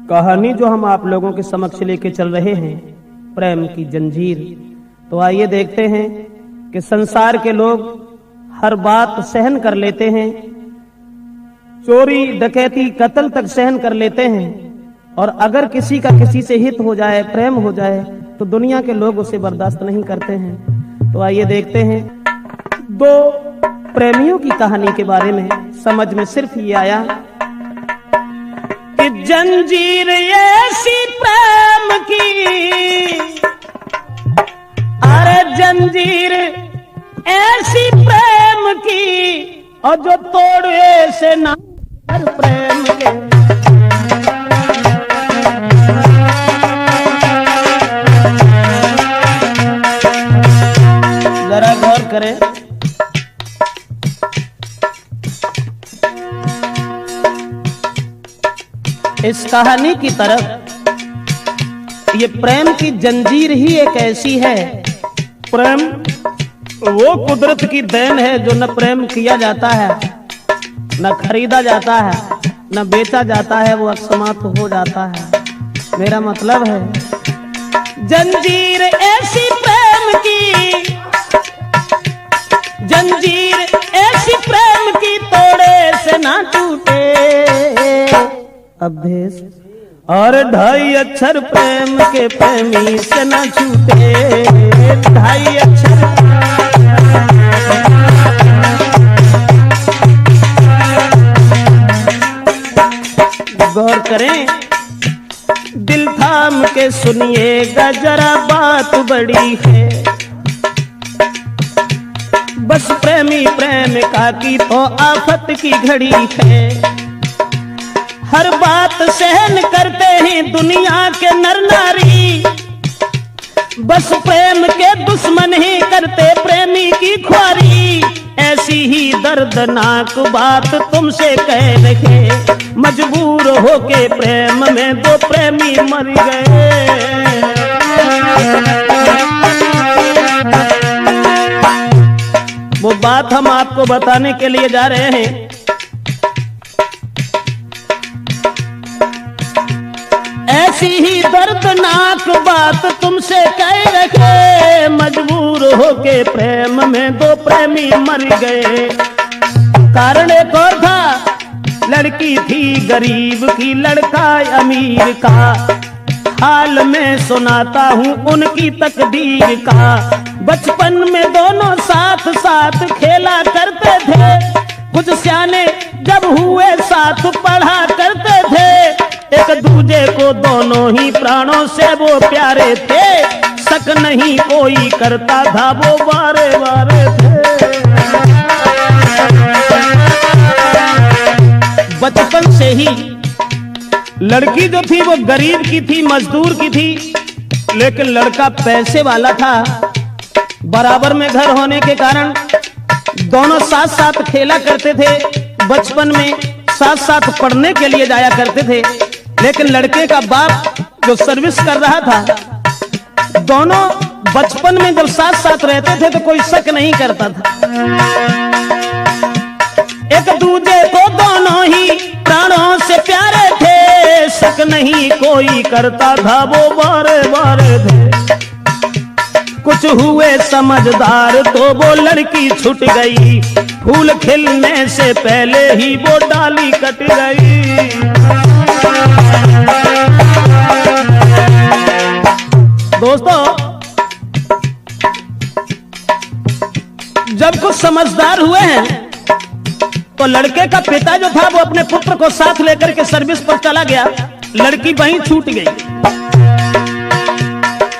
कहानी जो हम आप लोगों के समक्ष लेके चल रहे हैं, प्रेम की जंजीर। तो आइए देखते हैं कि संसार के लोग हर बात सहन कर लेते हैं, चोरी डकैती कत्ल तक सहन कर लेते हैं, और अगर किसी का किसी से हित हो जाए, प्रेम हो जाए, तो दुनिया के लोग उसे बर्दाश्त नहीं करते हैं। तो आइए देखते हैं दो प्रेमियों की कहानी के बारे में। समझ में सिर्फ ये आया कि जंजीर ऐसी प्रेम की, अरे जंजीर ऐसी प्रेम की, और जो तोड़े से ना हर प्रेम के। जरा गौर करें, इस कहानी की तरफ ये प्रेम की जंजीर ही एक ऐसी है। प्रेम वो कुदरत की देन है जो न प्रेम किया जाता है, न खरीदा जाता है, न बेचा जाता है, वो अकस्मात हो जाता है। मेरा मतलब है जंजीर ऐसी प्रेम की, जंजीर ऐसी प्रेम की, तोड़े से ना टूटे अभेस, और 2.5 अक्षर प्रेम के प्रेमी से ना छूटे। 2.5 अक्षर गौर करें, दिल थाम के सुनिएगा जरा, बात बड़ी है। बस प्रेमी प्रेमिका की तो आफत की घड़ी है। हर बात सहन करते हैं दुनिया के नर नारी, बस प्रेम के दुश्मन ही करते प्रेमी की ख्वारी। ऐसी ही दर्दनाक बात तुमसे कह रहे, मजबूर होके प्रेम में 2 प्रेमी मर गए। वो बात हम आपको बताने के लिए जा रहे हैं। ऐसी ही दर्दनाक बात तुमसे कह रखे, मजबूर होके प्रेम में 2 प्रेमी मर गए। कारण एक और था, लड़की थी गरीब की, लड़का अमीर का। हाल में सुनाता हूँ उनकी तकदीर का। बचपन में दोनों साथ साथ खेला करते थे, कुछ सियाने जब हुए साथ पढ़ा करते थे। एक दूजे को दोनों ही प्राणों से वो प्यारे थे, शक नहीं कोई करता था, वो बारे बारे थे। बचपन से ही लड़की जो थी वो गरीब की थी, मजदूर की थी, लेकिन लड़का पैसे वाला था। बराबर में घर होने के कारण दोनों साथ साथ खेला करते थे। बचपन में साथ साथ पढ़ने के लिए जाया करते थे, लेकिन लड़के का बाप जो सर्विस कर रहा था, दोनों बचपन में जब साथ साथ रहते थे तो कोई शक नहीं करता था। एक दूजे को दोनों ही प्राणों से प्यारे थे, शक नहीं कोई करता था, वो बारे बारे थे। कुछ हुए समझदार तो वो लड़की छूट गई, फूल खिलने से पहले ही वो डाली कट गई। दोस्तों, जब कुछ समझदार हुए हैं तो लड़के का पिता जो था वो अपने पुत्र को साथ लेकर के सर्विस पर चला गया, लड़की वहीं छूट गई।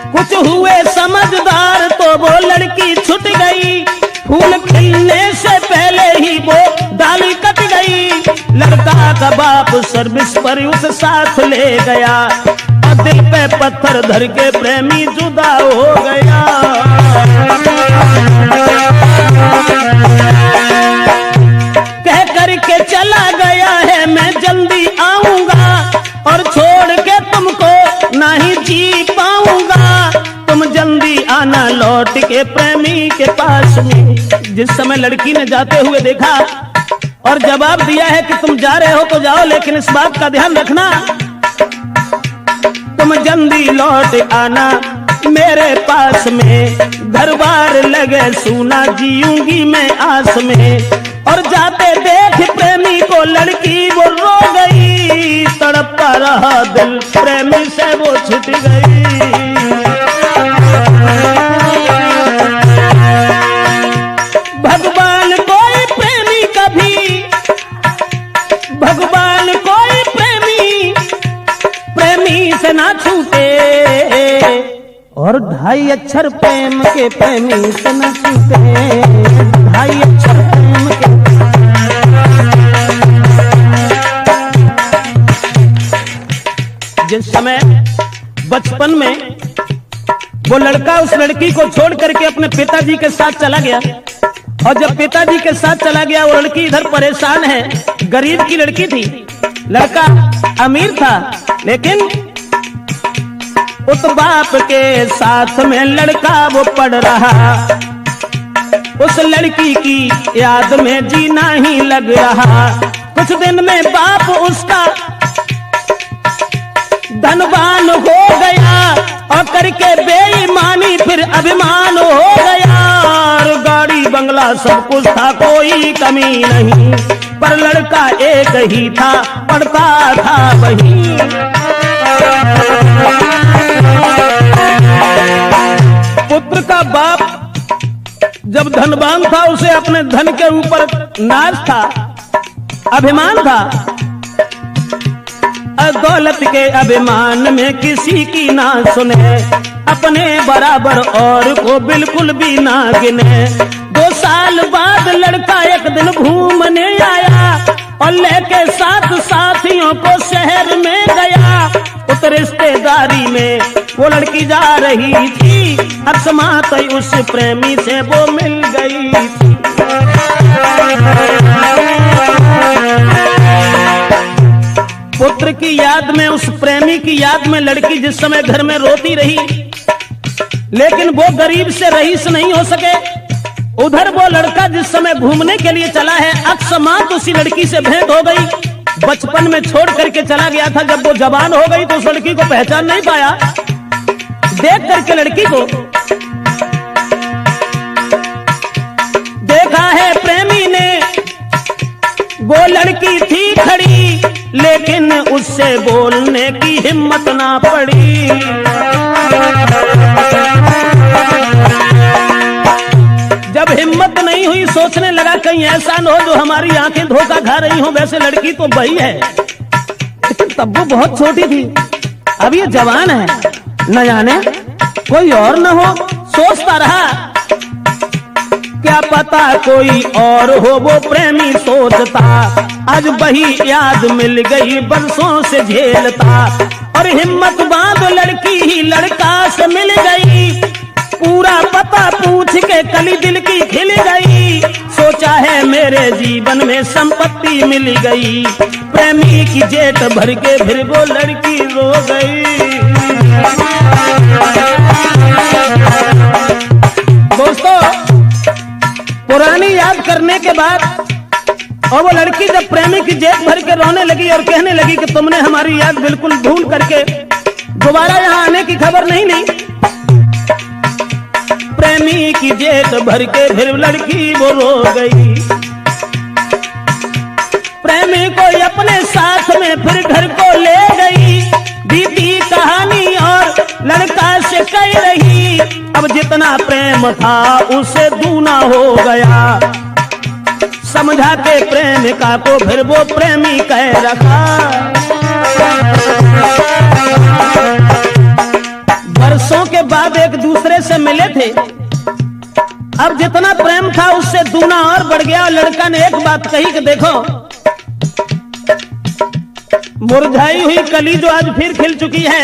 कुछ हुए समझदार तो वो लड़की छूट गई, फूल खिलने से पहले ही वो डाली कट गई। लड़का का बाप सर्विस पर उसे साथ ले गया, और दिल पे पत्थर धर के प्रेमी जुदा हो गया। कह करके चला गया है मैं जल्दी आऊंगा, और छोड़ के तुमको नहीं जी पाऊंगा। तुम जल्दी आना लौट के प्रेमी के पास में। जिस समय लड़की ने जाते हुए देखा और जवाब दिया है कि तुम जा रहे हो तो जाओ, लेकिन इस बात का ध्यान रखना चंदी लौट आना मेरे पास में, घर बार लगे सूना जीऊंगी मैं आस में। और जाते देख प्रेमी को लड़की वो रो गई, तड़पता रहा दिल प्रेमी से वो छूट गई। भगवान कोई प्रेमी कभी, भगवान कोई प्रेमी प्रेमी से ना छूटे, और 2.5 अक्षर प्रेम के प्रेमी से न छूटे, 2.5 अक्षर प्रेम के। जिस समय बचपन में वो लड़का उस लड़की को छोड़ करके अपने पिताजी के साथ चला गया, और जब पिताजी के साथ चला गया वो लड़की इधर परेशान है, गरीब की लड़की थी, लड़का अमीर था, लेकिन उस बाप के साथ में लड़का वो पढ़ रहा। उस लड़की की याद में जीना ही लग रहा। कुछ दिन में बाप उसका धनवान हो गया, और करके बेईमानी फिर अभिमान हो गया। और गाड़ी बंगला सब कुछ था, कोई कमी नहीं, पर लड़का एक ही था, पढ़ता था वही। पुत्र का बाप जब धनवान था, उसे अपने धन के ऊपर नाज था, अभिमान था। दौलत के अभिमान में किसी की ना सुने, अपने बराबर और को बिल्कुल भी ना गिने। 2 साल बाद लड़का एक दिन घूमने आया, और लेके 7 साथियों को शहर में गया। उस रिश्तेदारी में वो लड़की जा रही थी, अकस्मात उस प्रेमी से वो मिल गई थी। पुत्र की याद में, उस प्रेमी की याद में लड़की जिस समय घर में रोती रही, लेकिन वो गरीब से रईस नहीं हो सके। उधर वो लड़का जिस समय घूमने के लिए चला है, अकस्मात उसी लड़की से भेंट हो गई। बचपन में छोड़ करके चला गया था, जब वो जवान हो गई तो उस लड़की को पहचान नहीं पाया। देख करके लड़की को देखा है प्रेमी ने, वो लड़की थी खड़ी, लेकिन उससे बोलने की हिम्मत ना पड़ी। जब हिम्मत नहीं हुई, सोचने लगा कहीं ऐसा न हो जो हमारी आंखें धोखा खा रही हो। वैसे लड़की तो वही है, लेकिन तब वो बहुत छोटी थी, अब ये जवान है, न जाने कोई और न हो। सोचता रहा, क्या पता कोई और हो, वो प्रेमी सोचता। आज वही याद मिल गई, बरसों से झेलता, और हिम्मत बांध लड़की ही लड़का से मिल गई। पूरा पता पूछ के कली दिल की खिल गई, सोचा है मेरे जीवन में संपत्ति मिल गई। प्रेमी की जेठ भर के फिर वो लड़की रो गई। दोस्तों, पुरानी याद करने के बाद और वो लड़की जब प्रेमी की जेब भर के रोने लगी और कहने लगी कि तुमने हमारी याद बिल्कुल भूल करके दोबारा यहाँ आने की खबर नहीं ली। प्रेमी की जेब भर के फिर लड़की वो रो गई। प्रेमी को अपने साथ में फिर घर को ले गई। बीती कहानी और लड़का से कह रही, अब जितना प्रेम था उसे दूना हो गया। समझा के प्रेमिका को फिर वो प्रेमी कह रखा। वर्षों के बाद एक दूसरे से मिले थे, अब जितना प्रेम था उससे दूना और बढ़ गया। और लड़का ने एक बात कही कि देखो, मुरझाई हुई कली जो आज फिर खिल चुकी है,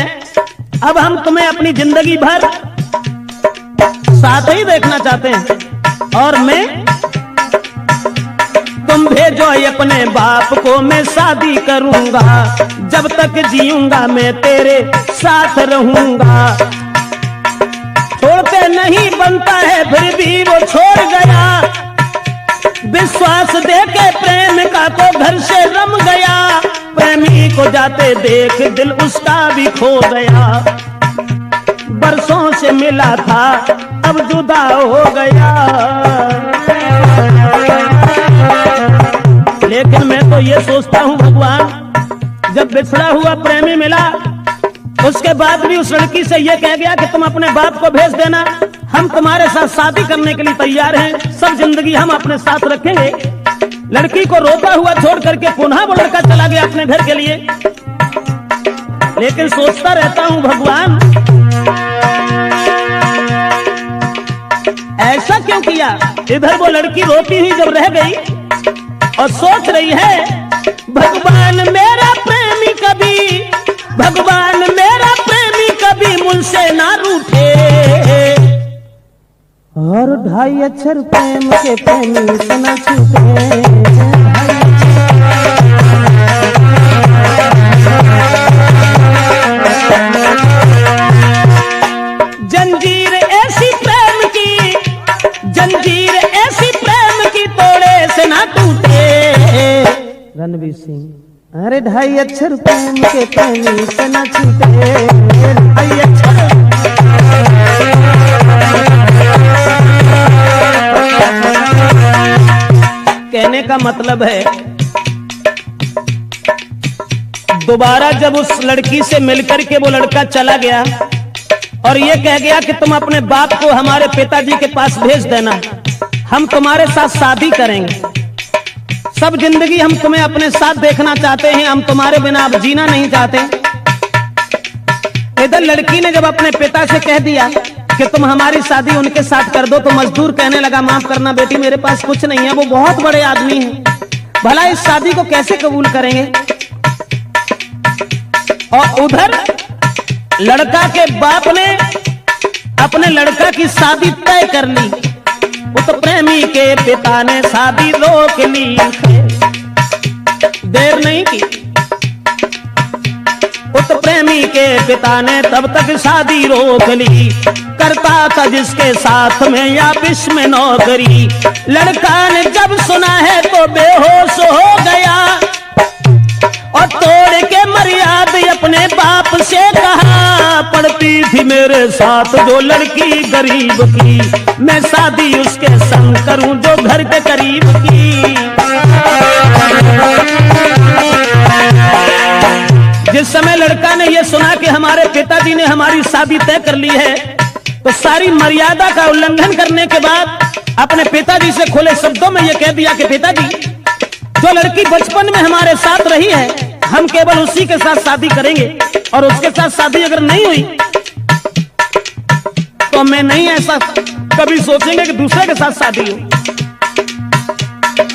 अब हम तुम्हें अपनी जिंदगी भर साथ ही देखना चाहते हैं। और मैं, तुम भेजो अपने बाप को, मैं शादी करूंगा। जब तक जीऊंगा मैं तेरे साथ रहूंगा। छोड़ते नहीं बनता है, फिर भी वो छोड़ गया। विश्वास देके प्रेमिका को घर से रम गया। प्रेमी को जाते देख दिल उसका भी खो गया। बरसों से मिला था अब जुदा हो गया। लेकिन मैं तो ये सोचता हूँ भगवान, जब बिछड़ा हुआ प्रेमी मिला उसके बाद भी उस लड़की से ये कह गया कि तुम अपने बाप को भेज देना, हम तुम्हारे साथ शादी करने के लिए तैयार हैं, सब जिंदगी हम अपने साथ रखेंगे। लड़की को रोता हुआ छोड़ करके पुनः वो लड़का चला गया अपने घर के लिए। लेकिन सोचता रहता हूं भगवान, ऐसा क्यों किया? इधर वो लड़की रोती हुई जब रह गई और सोच रही है भगवान मेरा प्रेमी कभी, भगवान मेरा प्रेमी कभी मुझसे ना रूठे, और 2.5 अक्षर प्रेम के प्रेमी से न छूटे। जंजीर ऐसी प्रेम की, जंजीर ऐसी प्रेम की तोड़े से ना टूटे। रणवीर सिंह, अरे 2.5 अक्षर प्रेम के प्रेमी से न छूटे, 2.5 अक्षर। कहने का मतलब है दोबारा जब उस लड़की से मिलकर के वो लड़का चला गया और ये कह गया कि तुम अपने बाप को हमारे पिताजी के पास भेज देना, हम तुम्हारे साथ शादी करेंगे, सब जिंदगी हम तुम्हें अपने साथ देखना चाहते हैं, हम तुम्हारे बिना अब जीना नहीं चाहते। इधर लड़की ने जब अपने पिता से कह दिया कि तुम हमारी शादी उनके साथ कर दो, तो मजदूर कहने लगा माफ करना बेटी, मेरे पास कुछ नहीं है, वो बहुत बड़े आदमी हैं, भला इस शादी को कैसे कबूल करेंगे। और उधर लड़का के बाप ने अपने लड़का की शादी तय कर ली, उस प्रेमी के पिता ने शादी रोक ली, देर नहीं की। उस प्रेमी के पिता ने तब तक शादी रोक ली, करता था जिसके साथ में या विष में नौकरी। लड़का ने जब सुना है तो बेहोश हो गया और तोड़ के मर्यादा अपने बाप से कहा, पड़ती थी मेरे साथ जो लड़की गरीब की, मैं शादी उसके संग करूं जो घर के करीब की। जिस समय लड़का ने यह सुना कि हमारे पिताजी ने हमारी शादी तय कर ली है, तो सारी मर्यादा का उल्लंघन करने के बाद अपने पिताजी से खुले शब्दों में यह कह दिया कि पिताजी, जो लड़की बचपन में हमारे साथ रही है हम केवल उसी के साथ शादी करेंगे, और उसके साथ शादी अगर नहीं हुई तो मैं नहीं ऐसा कभी सोचेंगे कि दूसरे के साथ शादी हो।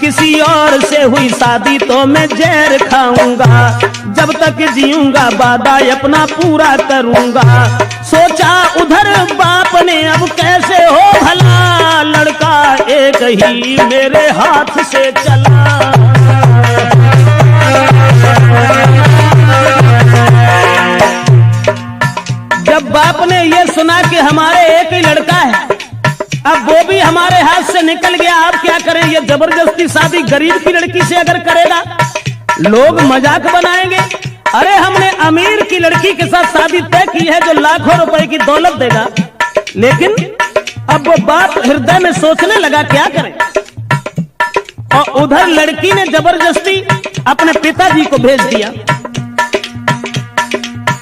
किसी और से हुई शादी तो मैं जहर खाऊंगा, जब तक जीऊंगा वादा अपना पूरा करूंगा। सोचा उधर बाप ने अब कैसे हो भला, लड़का एक ही मेरे हाथ से चला। जब बाप ने यह सुना कि हमारे एक ही लड़का है, अब वो भी हमारे हाथ से निकल गया, अब क्या करें। ये जबरदस्ती शादी गरीब की लड़की से अगर करेगा लोग मजाक बनाएंगे, अरे हमने अमीर की लड़की के साथ शादी तय की है जो लाखों रुपए की दौलत देगा। लेकिन अब वो बाप हृदय में सोचने लगा क्या करें, और उधर लड़की ने जबरदस्ती अपने पिताजी को भेज दिया।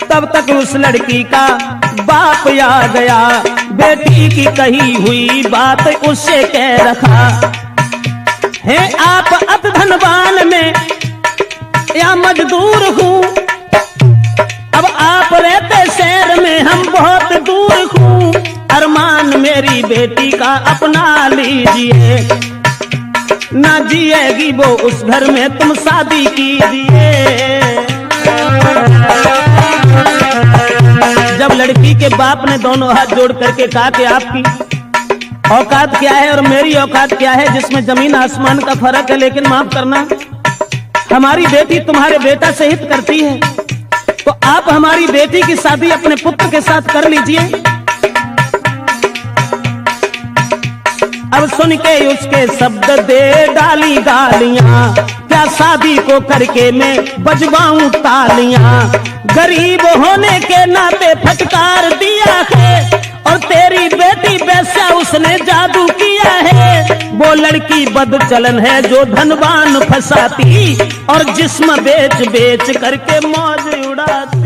तब तक उस लड़की का बाप आ गया, बेटी की कही हुई बात उससे कह रखा है, आप अत धनवान में या मजदूर हूँ, अब आप रहते शहर में हम बहुत दूर हूँ, अरमान मेरी बेटी का अपना लीजिए, ना जिएगी वो उस घर में तुम शादी कीजिए। जब लड़की के बाप ने दोनों हाथ जोड़ करके कहा कि आपकी औकात क्या है और मेरी औकात क्या है, जिसमें जमीन आसमान का फर्क है, लेकिन माफ करना हमारी बेटी तुम्हारे बेटा से हित करती है, तो आप हमारी बेटी की शादी अपने पुत्र के साथ कर लीजिए। अब सुन के उसके शब्द दे डाली गालियां, क्या शादी को करके मैं बजवाऊं तालियां, गरीब होने के नाते फटकार दिया है, जादू किया है, वो लड़की बदचलन है जो धनवान फंसाती और जिस्म बेच बेच करके मौज उड़ाती।